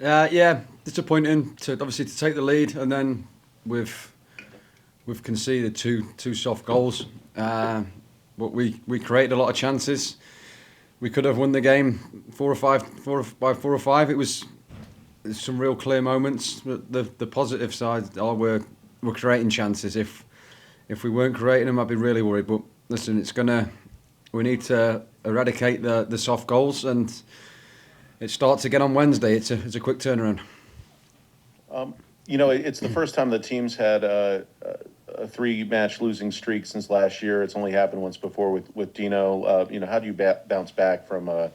Yeah, disappointing to obviously to take the lead, and then we've conceded two soft goals. But we created a lot of chances. We could have won the game 4 or 5. It was some real clear moments. But the positive side are we're creating chances. If we weren't creating them, I'd be really worried. But listen, we need to eradicate the soft goals, and it starts again on Wednesday. It's a quick turnaround. It's the first time the team's had a three-match losing streak since last year. It's only happened once before with Dino. How do you bounce back from a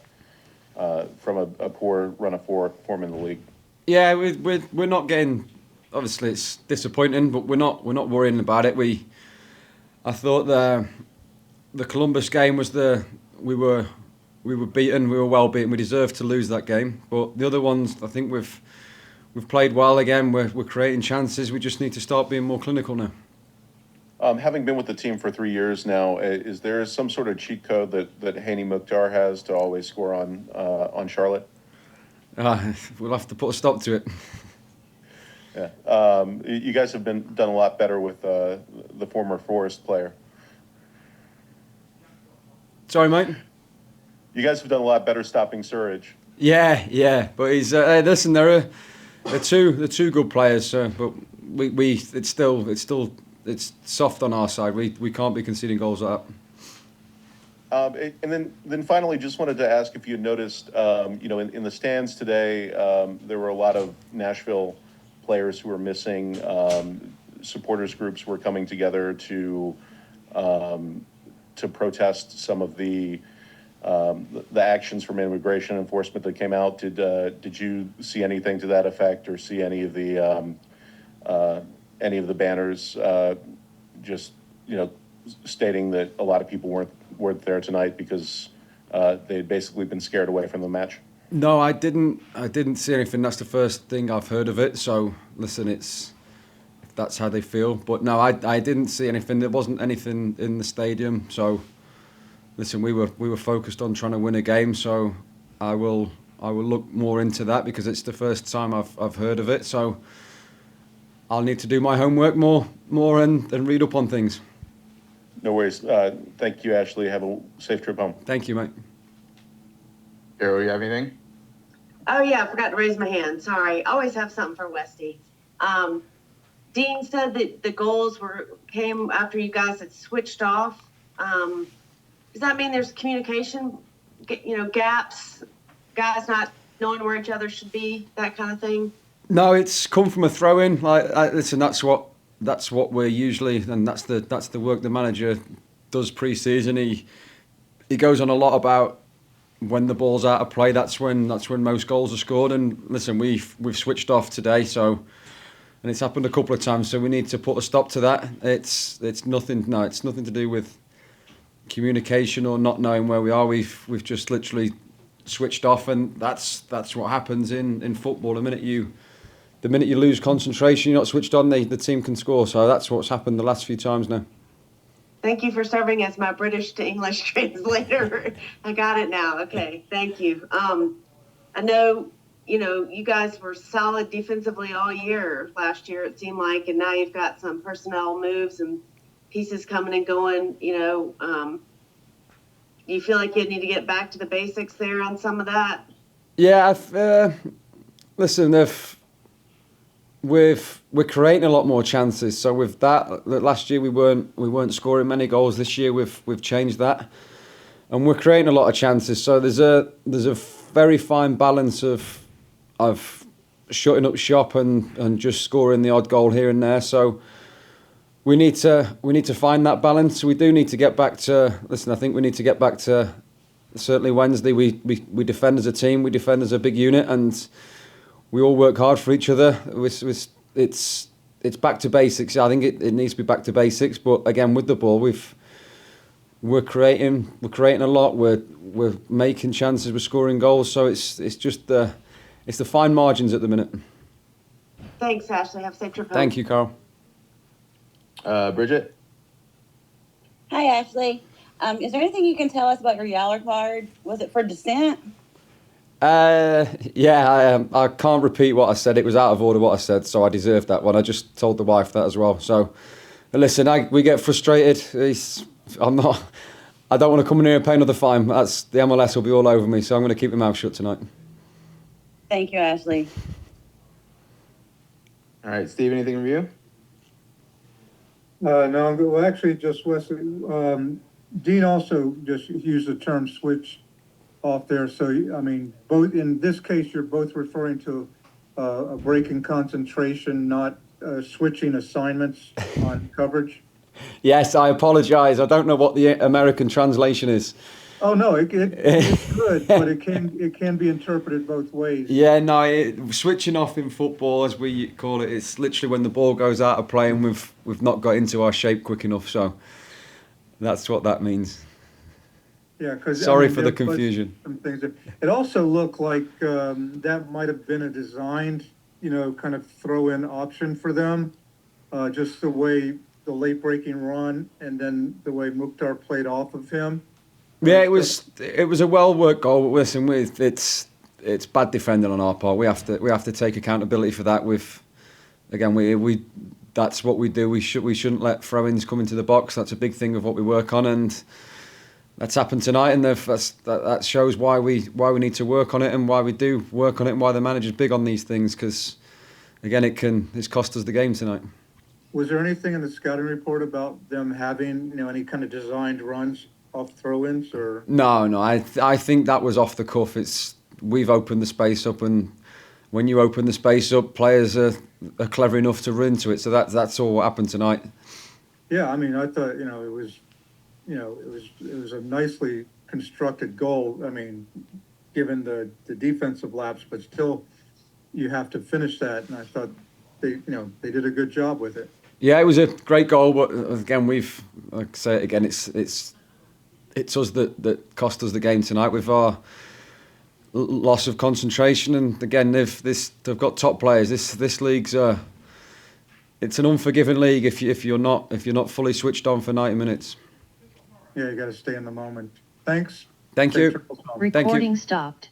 poor run of form in the league? Yeah, we're not getting. Obviously, it's disappointing, but we're not worrying about it. I thought the Columbus game was we were beaten. We were well beaten. We deserved to lose that game. But the other ones, I think we've played well again. We're creating chances. We just need to start being more clinical now. Having been with the team for 3 years now, is there some sort of cheat code that Hani Mukhtar has to always score on Charlotte? We'll have to put a stop to it. Yeah. You guys have done a lot better with the former Forest player. Sorry, mate. You guys have done a lot better stopping Surridge. Yeah. But he's listen. They're two good players, but it's soft on our side. We can't be conceding goals like that. And then finally, just wanted to ask if you noticed, in the stands today, there were a lot of Nashville players who were missing. Supporters groups were coming together to protest some of the actions from immigration enforcement that came out. Did you see anything to that effect, or see any of the banners just stating that a lot of people weren't there tonight because they'd basically been scared away from the match? No, I didn't see anything. That's the first thing I've heard of it. So listen, if that's how they feel. But no, I didn't see anything. There wasn't anything in the stadium. So listen, we were focused on trying to win a game. So I will look more into that, because it's the first time I've heard of it. So I'll need to do my homework more and read up on things. No worries. Thank you, Ashley. Have a safe trip home. Thank you, mate. Carol, you have anything? Oh, yeah, I forgot to raise my hand. Sorry. I always have something for Westy. Dean said that the goals came after you guys had switched off. Does that mean there's communication, gaps, guys not knowing where each other should be, that kind of thing? No, it's come from a throw-in. Listen, that's what we're usually, and that's the work the manager does pre-season. He goes on a lot about when the ball's out of play. That's when most goals are scored. And listen, we've switched off today, and it's happened a couple of times. So we need to put a stop to that. It's nothing. No, it's nothing to do with communication or not knowing where we are. We've just literally switched off, and that's what happens in football. The minute you lose concentration, you're not switched on, the team can score. So that's what's happened the last few times now. Thank you for serving as my British to English translator. I got it now. Okay, thank you. I know, you guys were solid defensively all year last year, it seemed like, and now you've got some personnel moves and pieces coming and going. Do you feel like you need to get back to the basics there on some of that? Yeah, listen, we're creating a lot more chances. So with that, last year we weren't scoring many goals. This year we've changed that, and we're creating a lot of chances. So there's a very fine balance of shutting up shop and just scoring the odd goal here and there. So we need to find that balance. We do need to get back to. Listen, I think we need to get back to certainly Wednesday. We defend as a team. We defend as a big unit, and we all work hard for each other. It's back to basics. I think it needs to be back to basics. But again, with the ball, we're creating a lot. We're making chances. We're scoring goals. So it's just the fine margins at the minute. Thanks, Ashley. Have a safe trip home. Thank you, Carl. Bridget? Hi, Ashley. Is there anything you can tell us about your yellow card? Was it for dissent? I can't repeat what I said. It was out of order what I said, so I deserved that one. I just told the wife that as well. So, listen, we get frustrated. I don't want to come in here and pay another fine. The MLS will be all over me, so I'm going to keep my mouth shut tonight. Thank you, Ashley. All right, Steve, anything from you? No, well, actually, just Wesley. Dean also just used the term switch off there. So, I mean, both in this case, you're both referring to a break in concentration, not switching assignments on coverage. Yes, I apologise. I don't know what the American translation is. Oh no, it's good, but it can be interpreted both ways. Yeah, no, switching off in football, as we call it, it's literally when the ball goes out of play and we've not got into our shape quick enough. So that's what that means. Yeah, because sorry for the confusion. Some things it also looked like that might have been a designed, kind of throw-in option for them. Just the way the late breaking run and then the way Mukhtar played off of him. Yeah, it was a well worked goal. But listen, it's bad defending on our part. We have to take accountability for that. We that's what we do. We shouldn't let throw-ins come into the box. That's a big thing of what we work on, and that's happened tonight. And that shows why we need to work on it and why we do work on it and why the manager's big on these things, because again, it's cost us the game tonight. Was there anything in the scouting report about them having any kind of designed runs off throw-ins or? No. I think that was off the cuff. We've opened the space up, and when you open the space up, players are clever enough to run to it. So that's all what happened tonight. Yeah, I mean, I thought it was a nicely constructed goal. I mean, given the defensive lapse, but still, you have to finish that. And I thought they did a good job with it. Yeah, it was a great goal, but again, like I say it again, it's us that cost us the game tonight with our loss of concentration. And again, they've got top players. This league's it's an unforgiving league if you're not fully switched on for 90 minutes. Yeah, you got to stay in the moment. Thanks. Thank you. Thanks. Recording stopped.